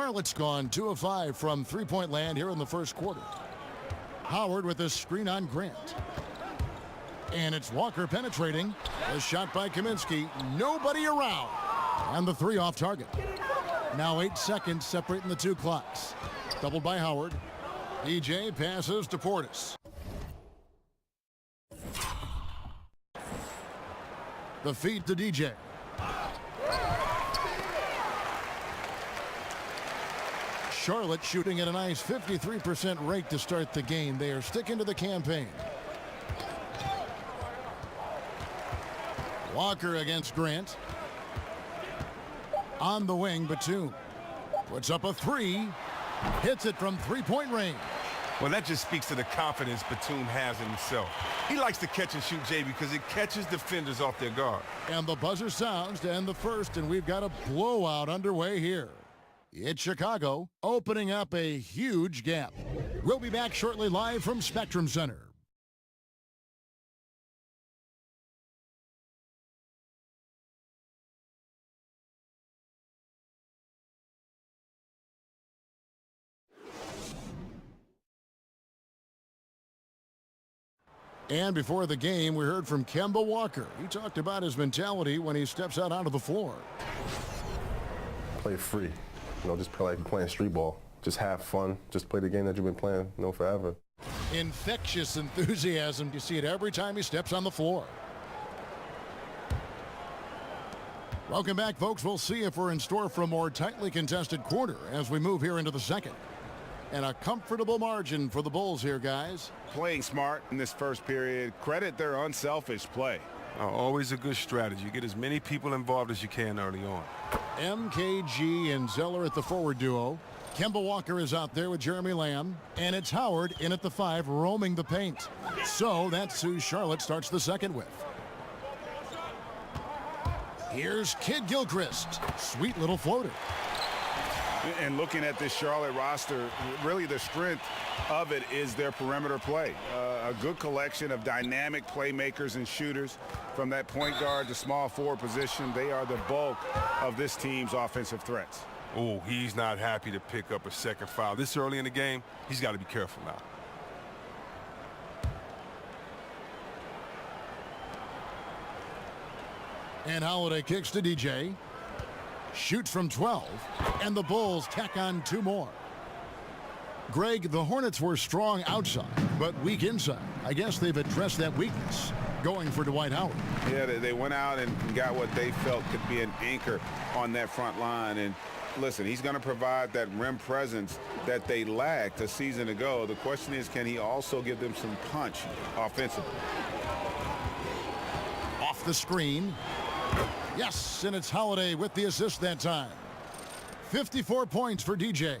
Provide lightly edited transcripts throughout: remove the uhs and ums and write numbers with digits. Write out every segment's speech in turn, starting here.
Charlotte's gone 2 of 5 from three-point land here in the first quarter. Howard with a screen on Grant. And it's Walker penetrating. A shot by Kaminsky. Nobody around. And the three off target. Now 8 seconds separating the two clocks. Doubled by Howard. DJ passes to Portis. The feed to DJ. Charlotte shooting at a nice 53% rate to start the game. They are sticking to the campaign. Walker against Grant. On the wing, Batum puts up a three. Hits it from three-point range. Well, that just speaks to the confidence Batum has in himself. He likes to catch and shoot, Jay, because it catches defenders off their guard. And the buzzer sounds to end the first, and we've got a blowout underway here. It's Chicago opening up a huge gap. We'll be back shortly live from Spectrum Center. And before the game, we heard from Kemba Walker. He talked about his mentality when he steps out onto the floor. Play free. Just play like you're playing street ball. Just have fun. Just play the game that you've been playing, forever. Infectious enthusiasm. You see it every time he steps on the floor. Welcome back, folks. We'll see if we're in store for a more tightly contested quarter as we move here into the second. And a comfortable margin for the Bulls here, guys. Playing smart in this first period. Credit their unselfish play. Always a good strategy. Get as many people involved as you can early on. MKG and Zeller at the forward duo. Kemba Walker is out there with Jeremy Lamb. And it's Howard in at the 5 roaming the paint. So that's who Charlotte starts the second with. Here's Kid Gilchrist. Sweet little floater. And looking at this Charlotte roster, really the strength of it is their perimeter play. A good collection of dynamic playmakers and shooters from that point guard to small forward position. They are the bulk of this team's offensive threats. Oh, he's not happy to pick up a second foul. This early in the game, he's got to be careful now. And Holiday kicks to DJ. Shoots from 12, and the Bulls tack on 2 more. Greg, the Hornets were strong outside, but weak inside. I guess they've addressed that weakness, going for Dwight Howard. Yeah, they went out and got what they felt could be an anchor on that front line. And listen, he's going to provide that rim presence that they lacked a season ago. The question is, can he also give them some punch offensively? Off the screen. Yes, and it's Holiday with the assist that time. 54 points for DJ.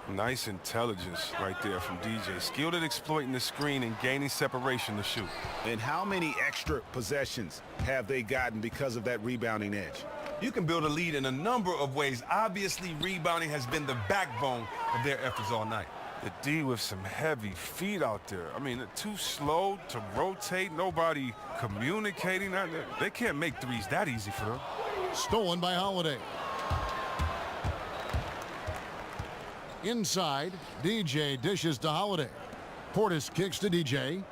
Nice intelligence right there from DJ. Skilled at exploiting the screen and gaining separation to shoot. And how many extra possessions have they gotten because of that rebounding edge? You can build a lead in a number of ways. Obviously, rebounding has been the backbone of their efforts all night. The D with some heavy feet out there. I mean, too slow to rotate. Nobody communicating. They can't make threes that easy for them. Stolen by Holiday. Inside, DJ dishes to Holiday. Portis kicks to DJ.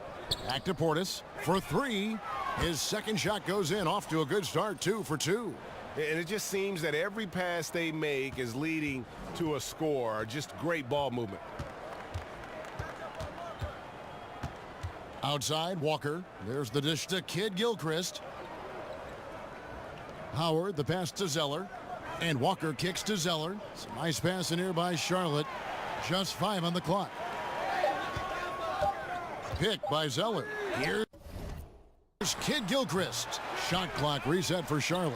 Back to Portis for 3. His second shot goes in, off to a good start, 2 for 2. And it just seems that every pass they make is leading to a score. Just great ball movement. Outside, Walker. There's the dish to Kid Gilchrist. Howard, the pass to Zeller. And Walker kicks to Zeller. Some nice pass in here by Charlotte. Just 5 on the clock. Pick by Zeller. Here's Kid Gilchrist. Shot clock reset for Charlotte.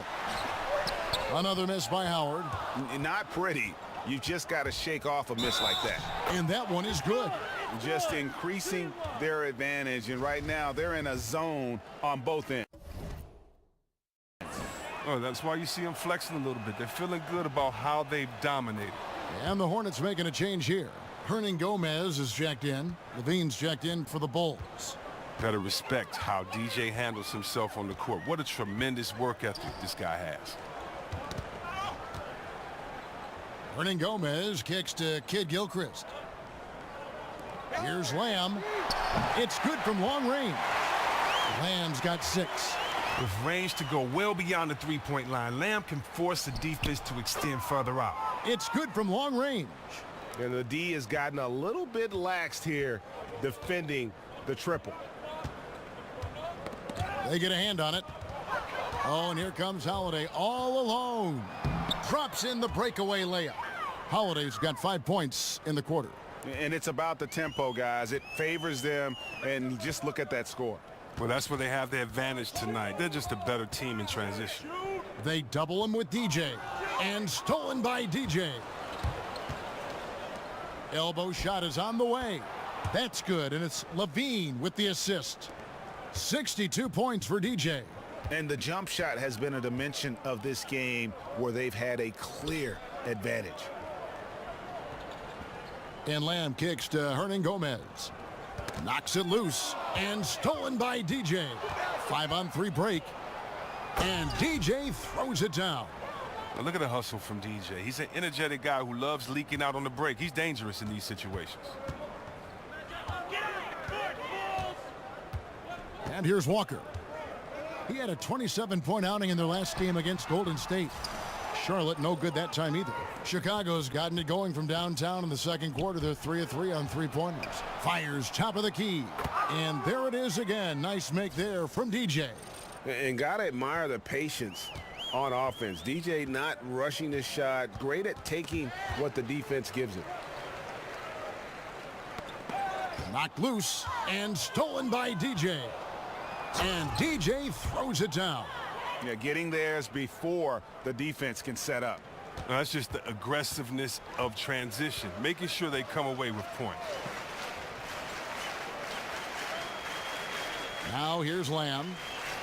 Another miss by Howard. Not pretty. You just got to shake off a miss like that. And that one is good. Just increasing their advantage. And right now, they're in a zone on both ends. Oh, that's why you see them flexing a little bit. They're feeling good about how they've dominated. And the Hornets making a change here. Hernan Gomez is checked in. Levine's checked in for the Bulls. Gotta respect how DJ handles himself on the court. What a tremendous work ethic this guy has. Hernan Gomez kicks to Kid Gilchrist. Here's Lamb. It's good from long range. Lamb's got 6. With range to go well beyond the three-point line, Lamb can force the defense to extend further out. It's good from long range. And the D has gotten a little bit laxed here defending the triple. They get a hand on it. Oh, and here comes Holiday all alone. Drops in the breakaway layup. Holiday's got 5 points in the quarter. And it's about the tempo, guys. It favors them, and just look at that score. Well, that's where they have the advantage tonight. They're just a better team in transition. They double him with DJ. And stolen by DJ. Elbow shot is on the way. That's good, and it's Levine with the assist. 62 points for DJ. And the jump shot has been a dimension of this game where they've had a clear advantage. And Lamb kicks to Hernan Gomez. Knocks it loose and stolen by DJ. 5-on-3 break. And DJ throws it down. Now look at the hustle from DJ. He's an energetic guy who loves leaking out on the break. He's dangerous in these situations. And here's Walker. He had a 27-point outing in their last game against Golden State. Charlotte no good that time either. Chicago's gotten it going from downtown in the second quarter. They're 3 of 3 on three-pointers. Fires top of the key. And there it is again. Nice make there from DJ. And gotta admire the patience on offense. DJ not rushing the shot. Great at taking what the defense gives him. Knocked loose and stolen by DJ. And DJ throws it down. Yeah, getting theirs before the defense can set up. Now, that's just the aggressiveness of transition, making sure they come away with points. Now here's Lamb.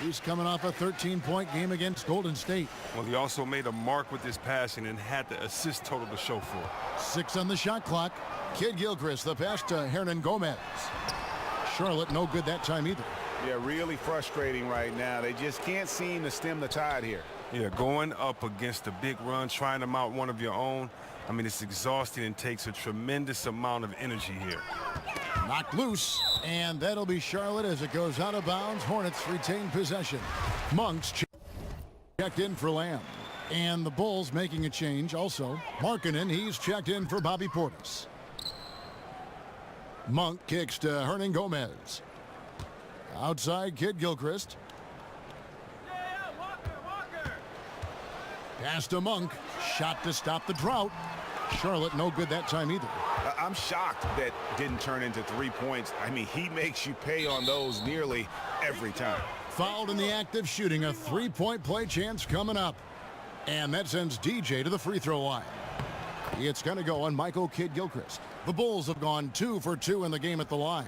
He's coming off a 13-point game against Golden State. Well, he also made a mark with his passing and had the assist total to show for it. 6 on the shot clock. Kid Gilchrist, the pass to Hernan Gomez. Charlotte no good that time either. Yeah, really frustrating right now. They just can't seem to stem the tide here. Yeah, going up against a big run, trying to mount one of your own, I mean, it's exhausting and takes a tremendous amount of energy here. Knocked loose, and that'll be Charlotte as it goes out of bounds. Hornets retain possession. Monks checked in for Lamb. And the Bulls making a change also. Markkanen, he's checked in for Bobby Portis. Monk kicks to Hernan Gomez. Outside, Kid Gilchrist. Pass to Monk. Shot to stop the drought. Charlotte no good that time either. I'm shocked that didn't turn into 3 points. I mean, he makes you pay on those nearly every time. Fouled in the act of shooting. A 3-point play chance coming up. And that sends DJ to the free throw line. It's going to go on Michael Kid Gilchrist. The Bulls have gone 2 for 2 in the game at the line.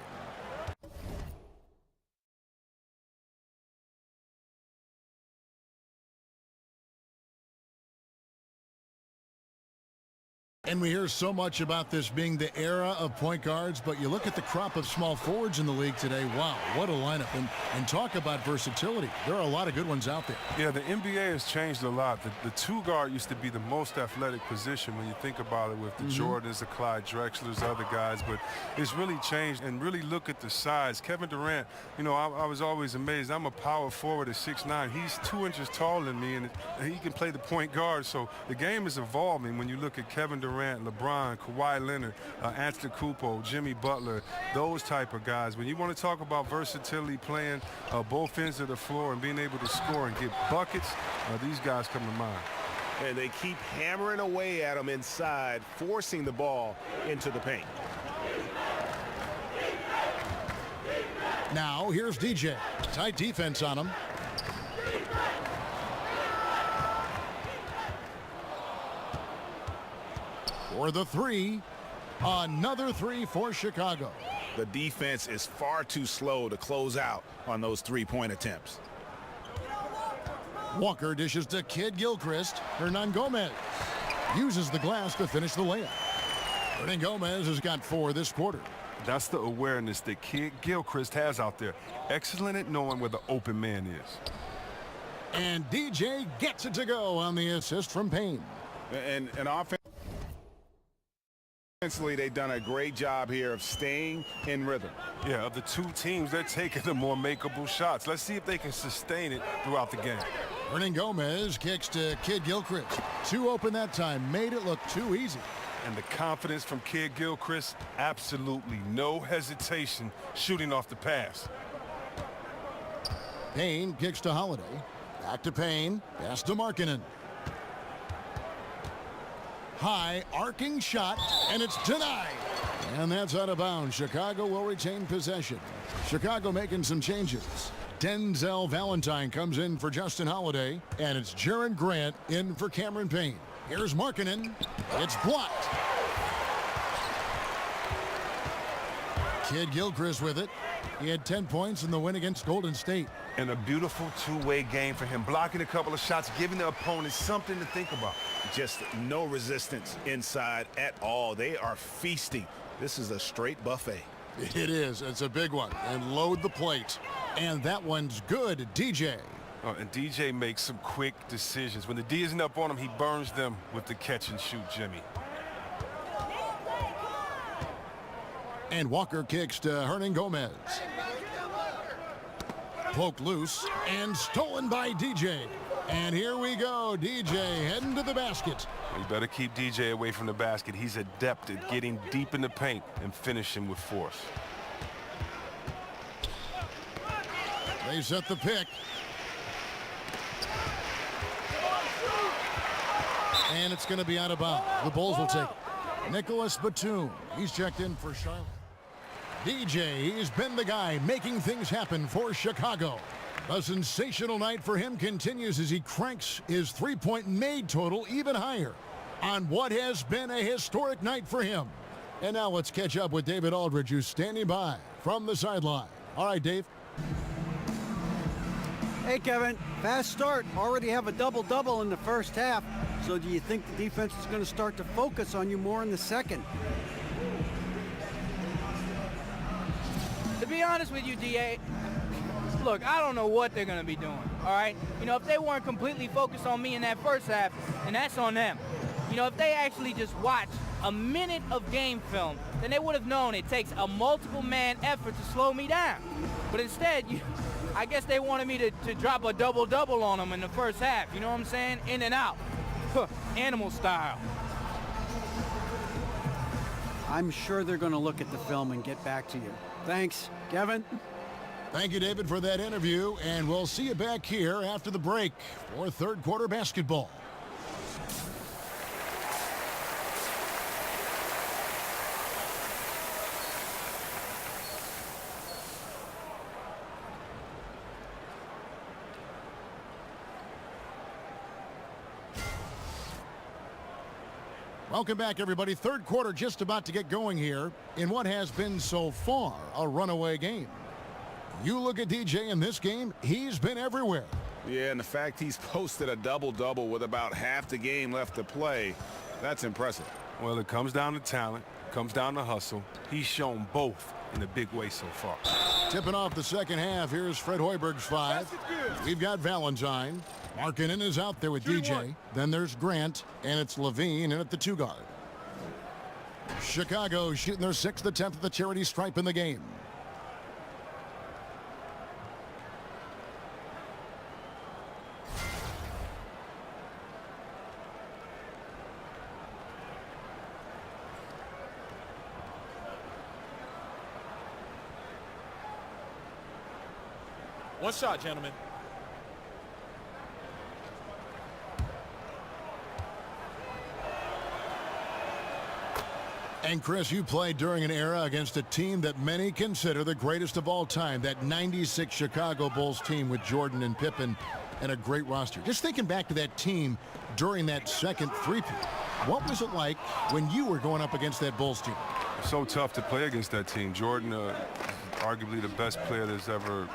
And we hear so much about this being the era of point guards, but you look at the crop of small forwards in the league today. Wow, what a lineup. And talk about versatility. There are a lot of good ones out there. Yeah, the NBA has changed a lot. The two guard used to be the most athletic position when you think about it with the Jordans, the Clyde Drexlers, other guys, but it's really changed. And really look at the size. Kevin Durant, you know, I was always amazed. I'm a power forward at 6'9". He's 2 inches taller than me, and he can play the point guard. So the game is evolving when you look at Kevin Durant, LeBron, Kawhi Leonard, Antetokounmpo, Jimmy Butler, those type of guys. When you want to talk about versatility, playing both ends of the floor and being able to score and get buckets, these guys come to mind. And they keep hammering away at them inside, forcing the ball into the paint. Now here's DJ. Tight defense on him. For the three. Another three for Chicago. The defense is far too slow to close out on those three-point attempts. Walker dishes to Kid Gilchrist. Hernan Gomez uses the glass to finish the layup. Hernan Gomez has got 4 this quarter. That's the awareness that Kid Gilchrist has out there. Excellent at knowing where the open man is. And DJ gets it to go on the assist from Payne. And offense. Defensively, they've done a great job here of staying in rhythm. Yeah, of the two teams, they're taking the more makeable shots. Let's see if they can sustain it throughout the game. Hernan Gomez kicks to Kid Gilchrist. Too open that time, made it look too easy. And the confidence from Kid Gilchrist, absolutely no hesitation shooting off the pass. Payne kicks to Holiday. Back to Payne. Pass to Markkanen. High arcing shot, and it's denied. And that's out of bounds. Chicago will retain possession. Chicago making some changes. Denzel Valentine comes in for Justin Holiday, and it's Jaren Grant in for Cameron Payne. Here's Markkanen. It's blocked. Kid Gilchrist with it. He had 10 points in the win against Golden State. And a beautiful two-way game for him, blocking a couple of shots, giving the opponent something to think about. Just no resistance inside at all. They are feasting. This is a straight buffet. It is. It's a big one. And load the plate. And that one's good, DJ. Oh, and DJ makes some quick decisions. When the D isn't up on him, he burns them with the catch and shoot, Jimmy. And Walker kicks to Hernan Gomez. Poked loose and stolen by DJ. And here we go. DJ heading to the basket. You better keep DJ away from the basket. He's adept at getting deep in the paint and finishing with force. They set the pick. And it's going to be out of bounds. The Bulls will take it. Nicholas Batum. He's checked in for Charlotte. DJ, he's been the guy making things happen for Chicago. A sensational night for him continues as he cranks his three-point made total even higher on what has been a historic night for him. And now let's catch up with David Aldridge, who's standing by from the sideline. All right, Dave. Hey, Kevin. Fast start. Already have a double-double in the first half. So do you think the defense is going to start to focus on you more in the second? To be honest with you, DA, look, I don't know what they're going to be doing, all right? You know, if they weren't completely focused on me in that first half, then that's on them. You know, if they actually just watched a minute of game film, then they would have known it takes a multiple-man effort to slow me down. But instead, I guess they wanted me to drop a double-double on them in the first half, you know what I'm saying? In and out. Animal style. I'm sure they're going to look at the film and get back to you. Thanks, Kevin. Thank you, David, for that interview, and we'll see you back here after the break for third quarter basketball. Welcome back, everybody. Third quarter just about to get going here in what has been so far a runaway game. You look at DJ in this game, he's been everywhere. Yeah, and the fact he's posted a double-double with about half the game left to play, that's impressive. Well, it comes down to talent, comes down to hustle. He's shown both in a big way so far. Tipping off the second half, here's Fred Hoiberg's five. We've got Valentine. Markkanen is out there with DJ. Then there's Grant, and it's Levine in at the two guard. Chicago shooting their sixth attempt at the charity stripe in the game. One shot, gentlemen. And Chris, you played during an era against a team that many consider the greatest of all time, that 96 Chicago Bulls team with Jordan and Pippen and a great roster. Just thinking back to that team during that second three-peat, what was it like when you were going up against that Bulls team? So tough to play against that team. Jordan, arguably the best player that's ever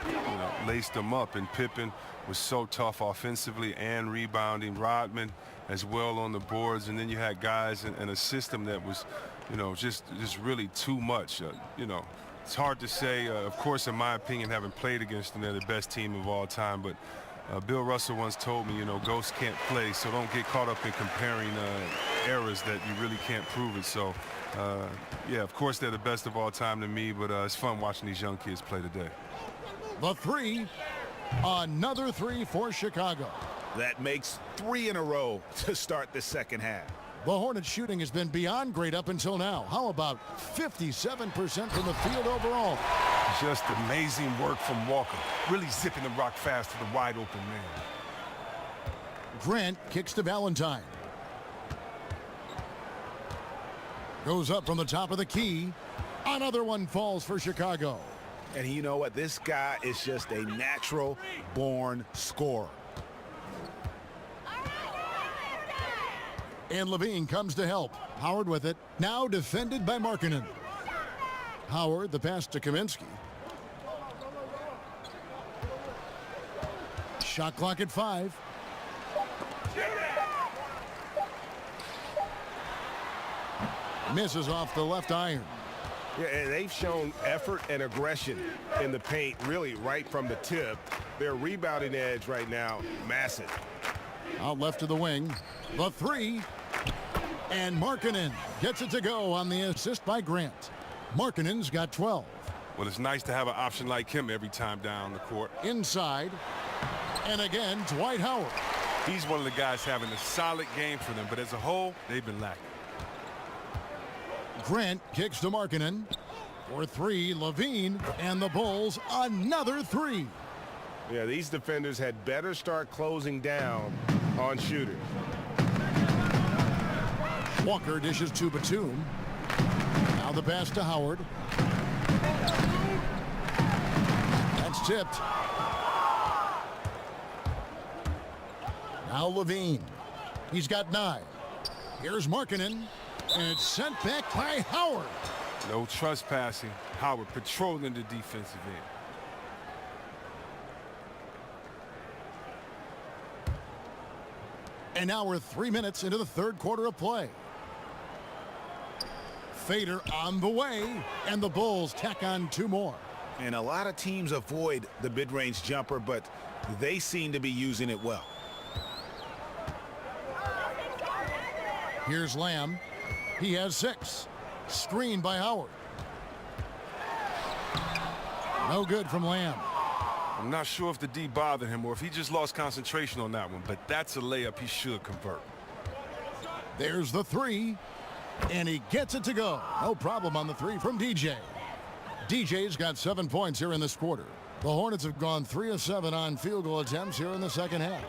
laced them up, and Pippen was so tough offensively and rebounding. Rodman as well on the boards, and then you had guys in a system that was just really too much. It's hard to say. Of course, in my opinion, having played against them, they're the best team of all time. But Bill Russell once told me, you know, ghosts can't play, so don't get caught up in comparing errors that you really can't prove it. So, yeah, of course they're the best of all time to me, but it's fun watching these young kids play today. The three, another three for Chicago. That makes 3 in a row to start the second half. The Hornets shooting has been beyond great up until now. How about 57% from the field overall? Just amazing work from Walker. Really zipping the rock fast to the wide open man. Grant kicks to Valentine. Goes up from the top of the key. Another one falls for Chicago. And you know what? This guy is just a natural born scorer. And Levine comes to help. Howard with it. Now defended by Markkanen. Howard, the pass to Kaminsky. Shot clock at 5. Misses off the left iron. Yeah, and they've shown effort and aggression in the paint, really right from the tip. Their rebounding edge right now, massive. Out left to the wing. The three. And Markkanen gets it to go on the assist by Grant. Markkanen's got 12. Well, it's nice to have an option like him every time down the court. Inside. And again, Dwight Howard. He's one of the guys having a solid game for them, but as a whole, they've been lacking. Grant kicks to Markkanen. For 3, Levine. And the Bulls, another 3. Yeah, these defenders had better start closing down on shooters. Walker dishes to Batum. Now the pass to Howard. That's tipped. Now Levine. He's got 9. Here's Markkanen. And it's sent back by Howard. No trespassing. Howard patrolling the defensive end. And now we're 3 minutes into the third quarter of play. Fader on the way, and the Bulls tack on 2 more. And a lot of teams avoid the mid-range jumper, but they seem to be using it well. Here's Lamb. He has 6. Screened by Howard. No good from Lamb. I'm not sure if the D bothered him or if he just lost concentration on that one, but that's a layup he should convert. There's the 3, and he gets it to go. No problem on the 3 from DJ. DJ's got 7 points here in this quarter. The Hornets have gone 3 of 7 on field goal attempts here in the second half.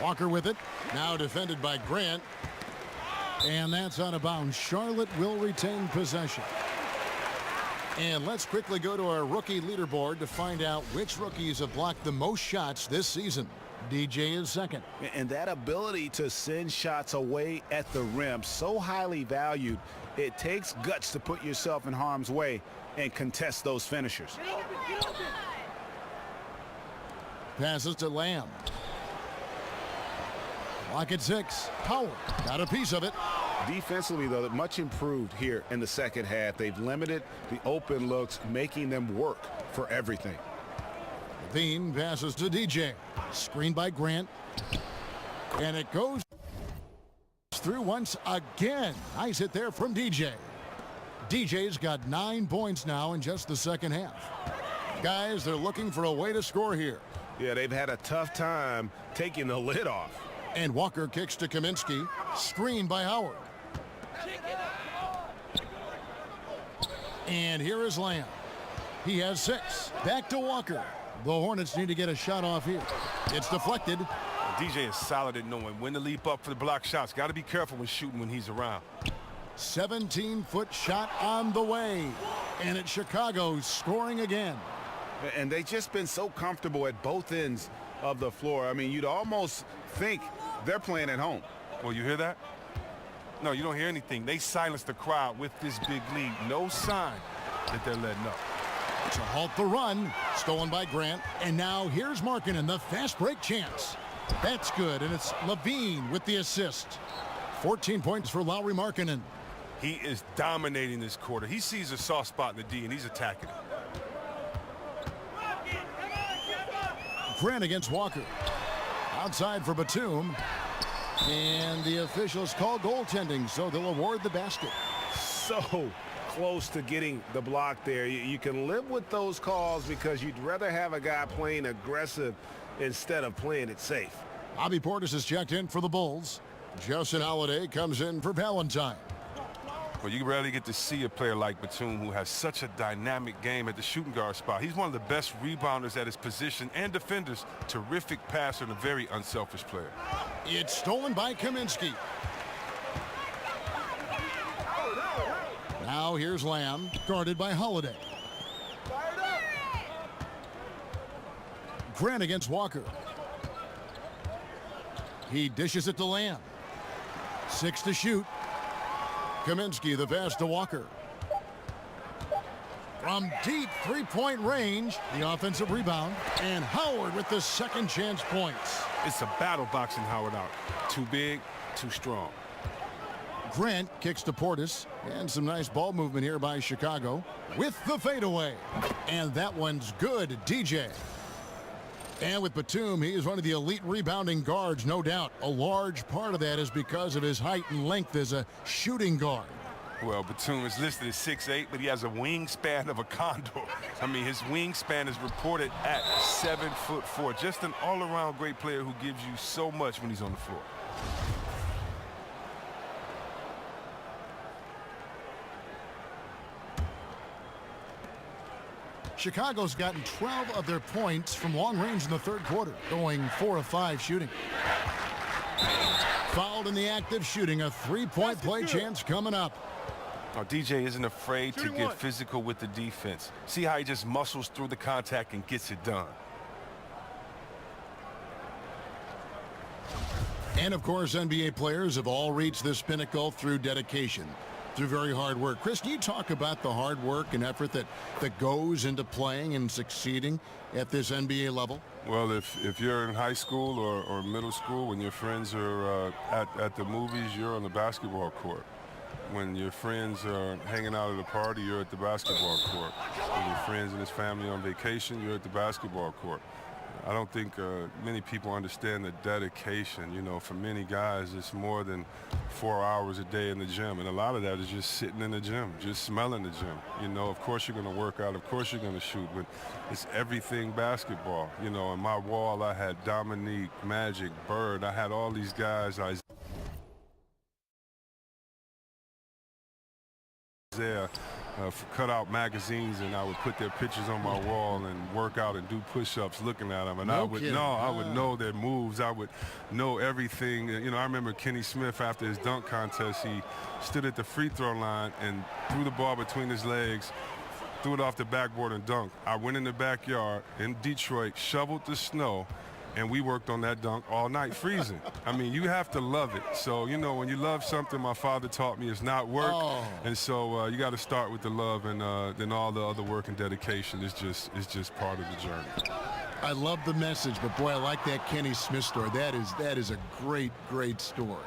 Walker with it. Now defended by Grant. And that's out of bounds. Charlotte will retain possession. And let's quickly go to our rookie leaderboard to find out which rookies have blocked the most shots this season. DJ is second. And that ability to send shots away at the rim, so highly valued. It takes guts to put yourself in harm's way and contest those finishers. Passes to Lamb. Clock at 6. Howard got a piece of it. Defensively, though, much improved here in the second half. They've limited the open looks, making them work for everything. Levine passes to DJ. Screened by Grant. And it goes through once again. Nice hit there from DJ. DJ's got 9 points now in just the second half. Guys, they're looking for a way to score here. Yeah, they've had a tough time taking the lid off. And Walker kicks to Kaminsky. Screened by Howard. And here is Lamb. He has 6. Back to Walker. The Hornets need to get a shot off here. It's deflected. DJ is solid at knowing when to leap up for the block shots. Got to be careful when shooting when he's around. 17-foot shot on the way. And it's Chicago scoring again. And they've just been so comfortable at both ends of the floor. I mean, you'd almost think they're playing at home. Well, you hear that? No, you don't hear anything. They silenced the crowd with this big lead. No sign that they're letting up. To halt the run. Stolen by Grant. And now here's Markkanen, the fast break chance. That's good, and it's Levine with the assist. 14 points for Lauri Markkanen. He is dominating this quarter. He sees a soft spot in the D, and he's attacking it. Grant against Walker. Outside for Batum. And the officials call goaltending, so they'll award the basket. So close to getting the block there. You can live with those calls because you'd rather have a guy playing aggressive instead of playing it safe. Bobby Portis is checked in for the Bulls. Justin Holiday comes in for Valentine. Well, you rarely get to see a player like Batum who has such a dynamic game at the shooting guard spot. He's one of the best rebounders at his position and defenders. Terrific passer and a very unselfish player. It's stolen by Kaminsky. Now here's Lamb, guarded by Holiday. Grant against Walker. He dishes it to Lamb. 6 to shoot. Kaminsky the pass to Walker. From deep three-point range, the offensive rebound. And Howard with the second chance points. It's a battle boxing Howard out. Too big, too strong. Grant kicks to Portis. And some nice ball movement here by Chicago with the fadeaway. And that one's good, DJ. And with Batum, he is one of the elite rebounding guards, no doubt. A large part of that is because of his height and length as a shooting guard. Well, Batum is listed as 6'8", but he has a wingspan of a condor. I mean, his wingspan is reported at 7'4". Just an all-around great player who gives you so much when he's on the floor. Chicago's gotten 12 of their points from long range in the third quarter, going 4 of 5 shooting. Fouled in the act of shooting. A three-point play chance coming up. Oh, DJ isn't afraid to get physical with the defense. See how he just muscles through the contact and gets it done. And, of course, NBA players have all reached this pinnacle through dedication, through very hard work. Chris, can you talk about the hard work and effort that goes into playing and succeeding at this NBA level? Well, if you're in high school or middle school, when your friends are at the movies, you're on the basketball court. When your friends are hanging out at a party, you're at the basketball court. When your friends and his family on vacation, you're at the basketball court. I don't think many people understand the dedication. You know, for many guys, it's more than 4 hours a day in the gym. And a lot of that is just sitting in the gym, just smelling the gym. You know, of course you're going to work out. Of course you're going to shoot. But it's everything basketball. You know, on my wall, I had Dominique, Magic, Bird. I had all these guys. Isaiah. Cut out magazines, and I would put their pictures on my wall and work out and do push-ups looking at them. And I would know their moves. I would know everything. You know, I remember Kenny Smith after his dunk contest. He stood at the free throw line and threw the ball between his legs, threw it off the backboard and dunked. I went in the backyard in Detroit, shoveled the snow, and we worked on that dunk all night, freezing. I mean, you have to love it. So, you know, when you love something, my father taught me, it's not work. And so you got to start with the love, and then all the other work and dedication is just part of the journey. I love the message, but boy, I like that Kenny Smith story. That is a great, great story.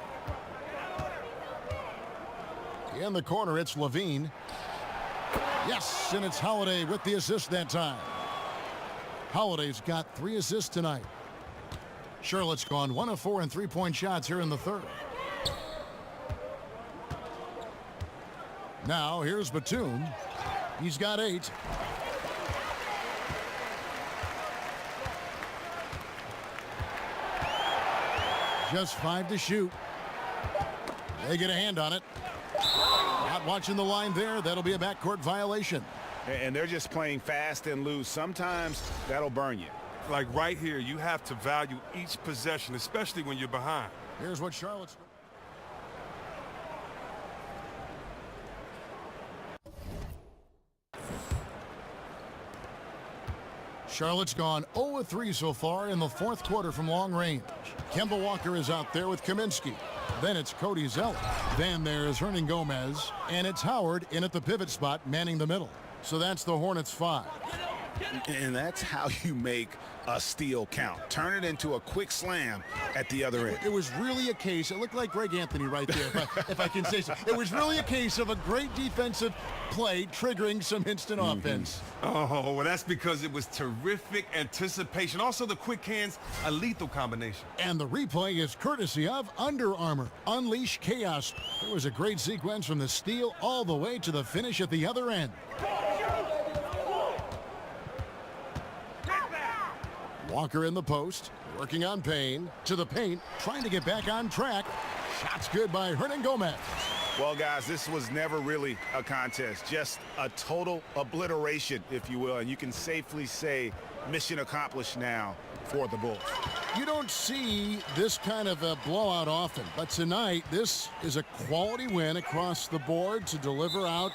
In the corner, it's Levine. Yes, and it's Holiday with the assist that time. Holiday's got 3 assists tonight. Charlotte's gone 1 of 4 in three-point shots here in the third. Now here's Batum. He's got 8. Just 5 to shoot. They get a hand on it. Not watching the line there. That'll be a backcourt violation. And they're just playing fast and loose. Sometimes that'll burn you. Like right here, you have to value each possession, especially when you're behind. Here's what Charlotte's... Charlotte's gone 0 of 3 so far in the fourth quarter from long range. Kemba Walker is out there with Kaminsky. Then it's Cody Zeller. Then there's Hernan Gomez. And it's Howard in at the pivot spot, manning the middle. So that's the Hornets 5. And that's how you make a steal count. Turn it into a quick slam at the other end. It was really a case, it looked like Greg Anthony right there, if I can say so. It was really a case of a great defensive play triggering some instant offense. Oh, well, that's because it was terrific anticipation. Also, the quick hands, a lethal combination. And the replay is courtesy of Under Armour. Unleash chaos. It was a great sequence from the steal all the way to the finish at the other end. Walker in the post, working on Payne, to the paint, trying to get back on track. Shots good by Hernan Gomez. Well, guys, this was never really a contest, just a total obliteration, if you will, and you can safely say mission accomplished now for the Bulls. You don't see this kind of a blowout often, but tonight this is a quality win across the board to deliver out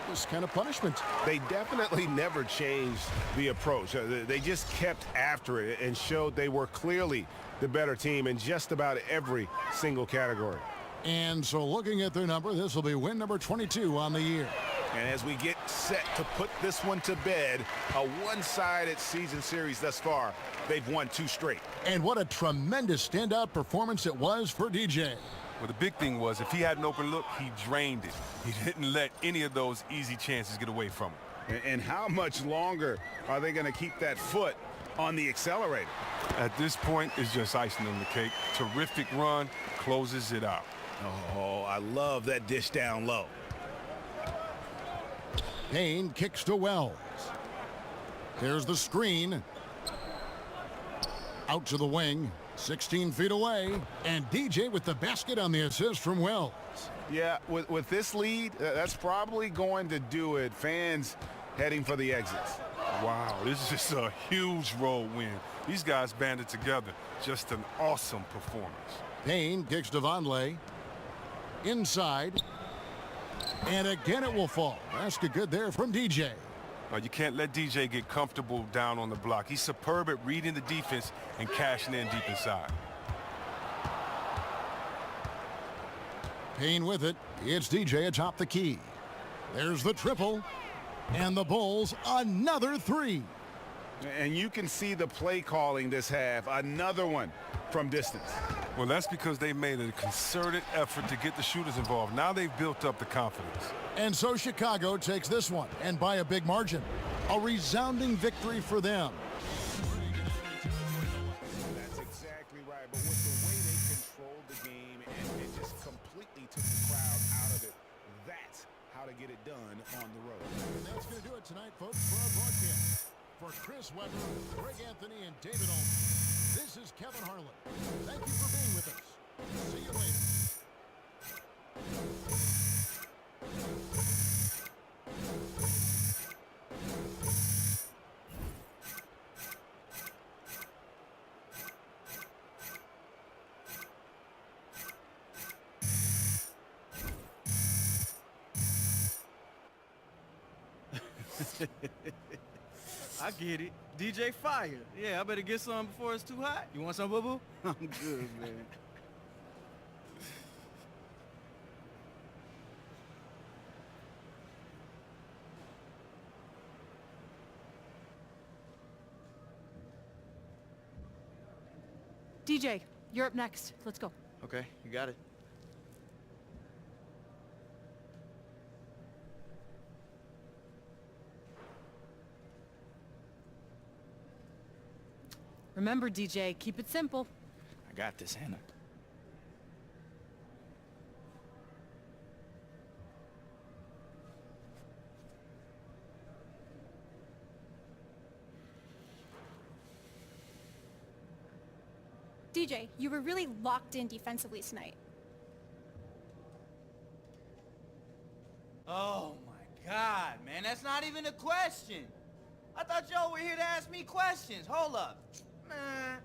this kind of punishment. They definitely never changed the approach. They just kept after it and showed they were clearly the better team in just about every single category. And so looking at their number, this will be win number 22 on the year. And as we get set to put this one to bed, a one-sided season series thus far, they've won 2 straight. And what a tremendous standout performance it was for DJ. Well, the big thing was if he had an open look, he drained it. He didn't let any of those easy chances get away from him. And how much longer are they going to keep that foot on the accelerator? At this point, it's just icing on the cake. Terrific run, closes it out. Oh, I love that dish down low. Payne kicks to Wells. Here's the screen. Out to the wing, 16 feet away. And DJ with the basket on the assist from Wells. Yeah, with this lead, that's probably going to do it. Fans heading for the exits. Wow, this is just a huge road win. These guys banded together. Just an awesome performance. Payne kicks to Vonleh. Inside. And again it will fall. Basket good there from DJ. You can't let DJ get comfortable down on the block. He's superb at reading the defense and cashing in deep inside. Payne with it. It's DJ atop the key. There's the triple. And the Bulls another 3. And you can see the play calling this half. Another one from distance. Well, that's because they made a concerted effort to get the shooters involved. Now they've built up the confidence. And so Chicago takes this one, and by a big margin. A resounding victory for them. That's exactly right. But with the way they controlled the game and it just completely took the crowd out of it, that's how to get it done on the road. And that's going to do it tonight, folks, for our broadcast. For Chris Webber, Greg Anthony, and David Olman, this is Kevin Harlan. Thank you for being with us. See you later. I get it. DJ fire. Yeah, I better get some before it's too hot. You want some, boo-boo? I'm good, man. DJ, you're up next. Let's go. Okay, you got it. Remember, DJ, keep it simple. I got this, Hannah. DJ, you were really locked in defensively tonight. Oh my God, man, that's not even a question. I thought y'all were here to ask me questions. Hold up. Man.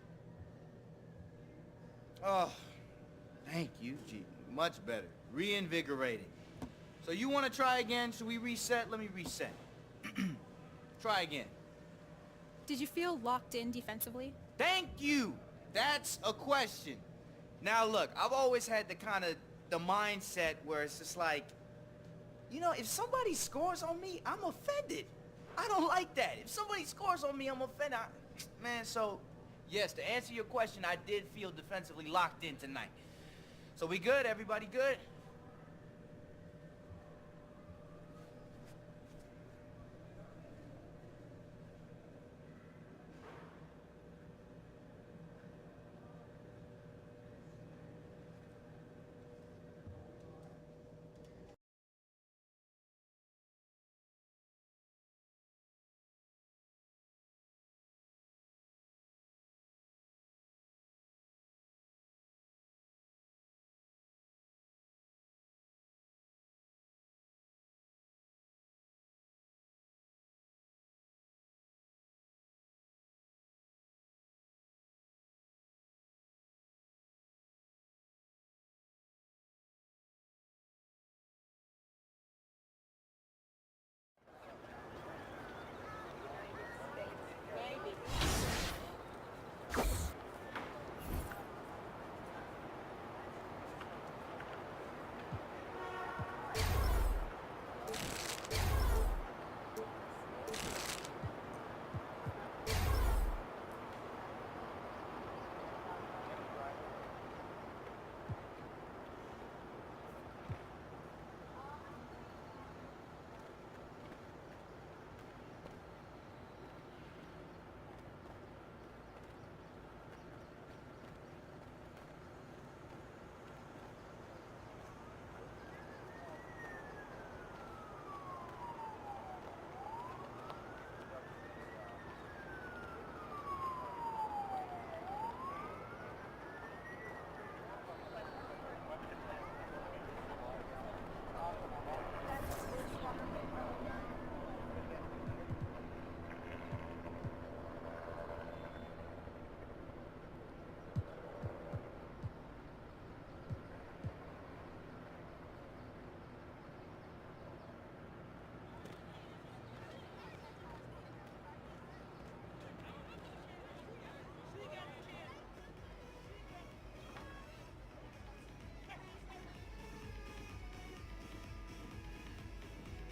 Oh, thank you, G. Much better. Reinvigorating. So you want to try again? Should we reset? Let me reset. Try again. Did you feel locked in defensively? Thank you. That's a question. Now look, I've always had the mindset where it's just like, you know, if somebody scores on me, I'm offended. I don't like that. If somebody scores on me, I'm offended. Man, so, yes, to answer your question, I did feel defensively locked in tonight. So we good? Everybody good?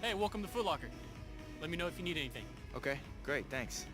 Hey, welcome to Foot Locker. Let me know if you need anything. Okay, great, thanks.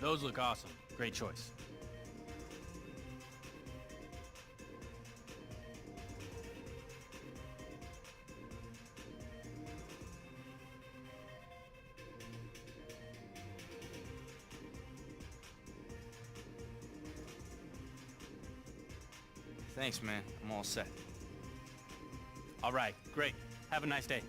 Those look awesome. Great choice. Thanks, man. I'm all set. All right, great. Have a nice day.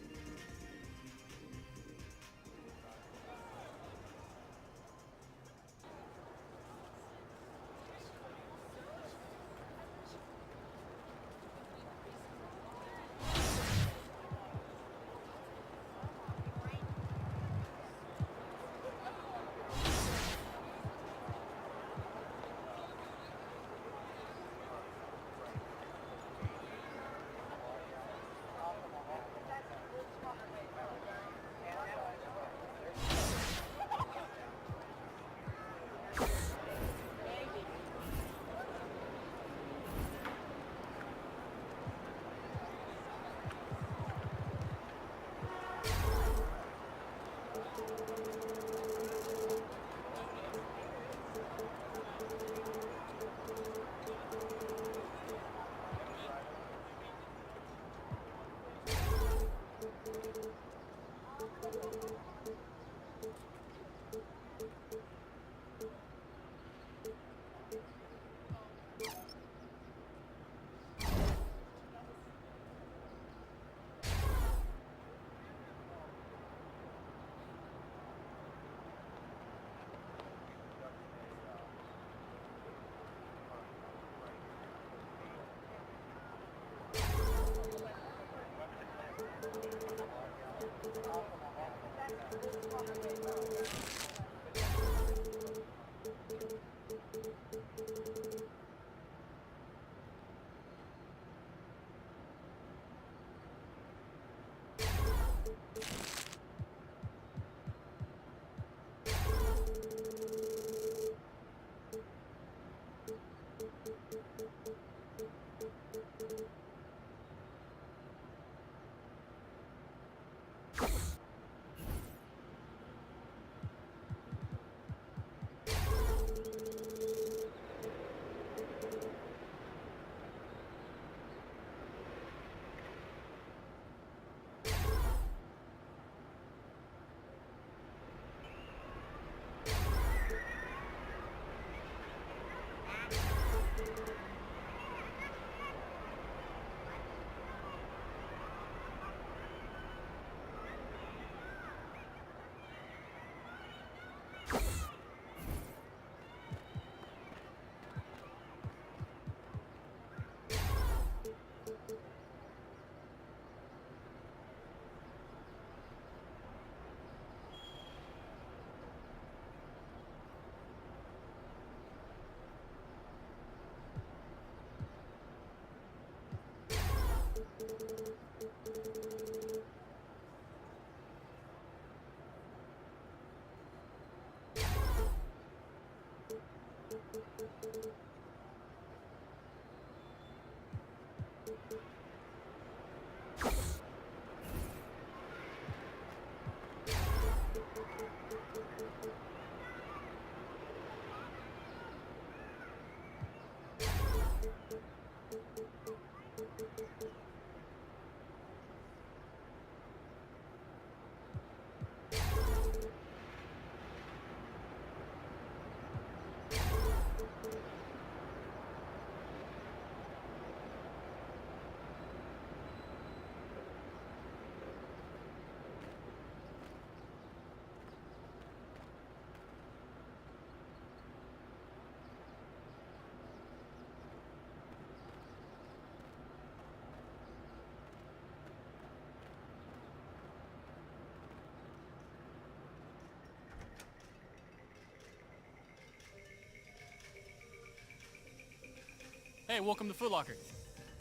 Hey, welcome to Foot Locker.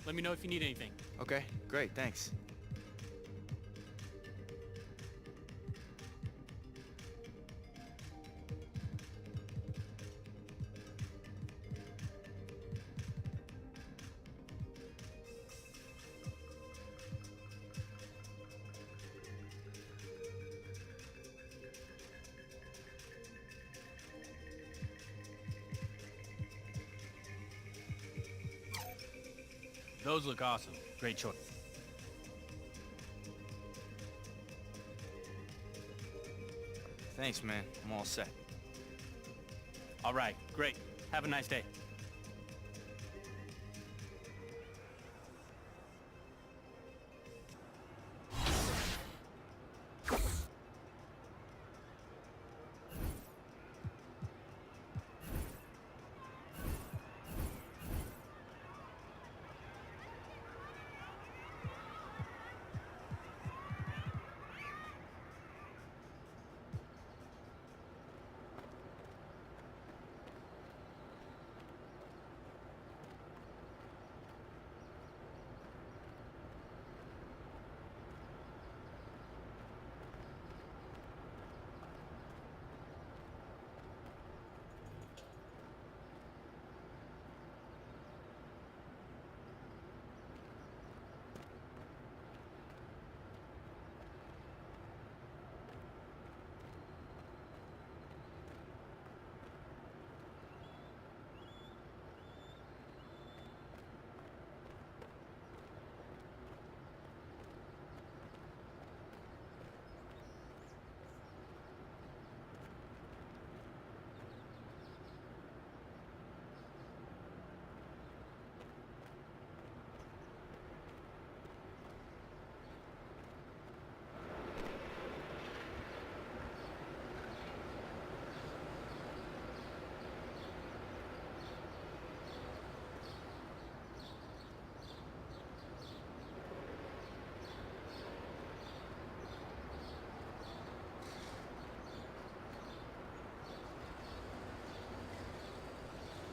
Let me know if you need anything. Okay, great, thanks. Those look awesome. Great choice. Thanks, man. I'm all set. All right, great. Have a nice day.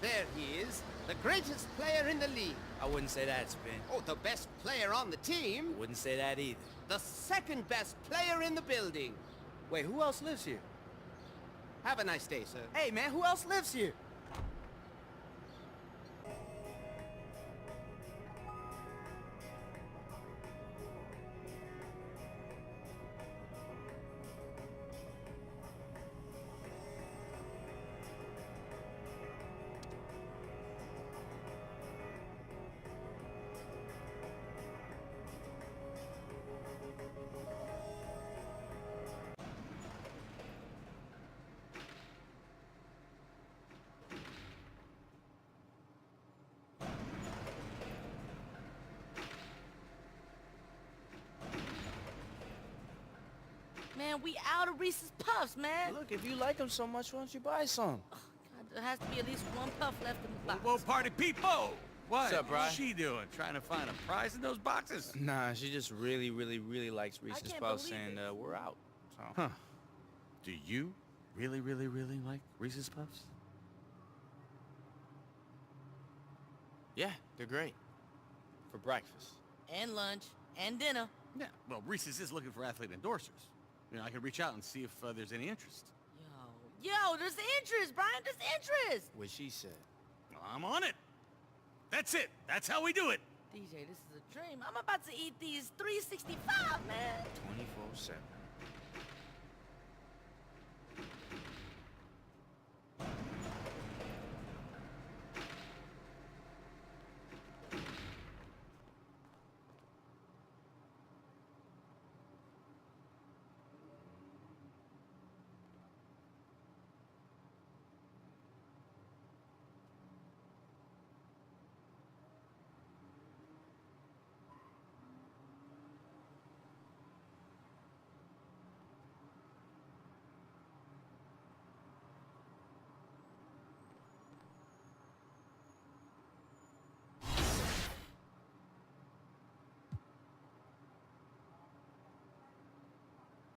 There he is, the greatest player in the league. I wouldn't say that, Spin. Oh, the best player on the team. Wouldn't say that either. The second best player in the building. Wait, who else lives here? Have a nice day, sir. Hey, man, who else lives here? Man, we out of Reese's Puffs, man. Look, if you like them so much, why don't you buy some? God, there has to be at least one puff left in the box. Whoa, party people! What's up, Bri? What's she doing? Trying to find a prize in those boxes? Nah, she just really, really, really likes Reese's Puffs, and we're out. So. Huh. Do you really, really, really like Reese's Puffs? Yeah, they're great. For breakfast. And lunch. And dinner. Yeah, well, Reese's is looking for athlete endorsers. You know, I could reach out and see if there's any interest. Yo, there's interest, Brian. There's interest. What she said. Well, I'm on it. That's it. That's how we do it. DJ, this is a dream. I'm about to eat these 365, man. 24/7.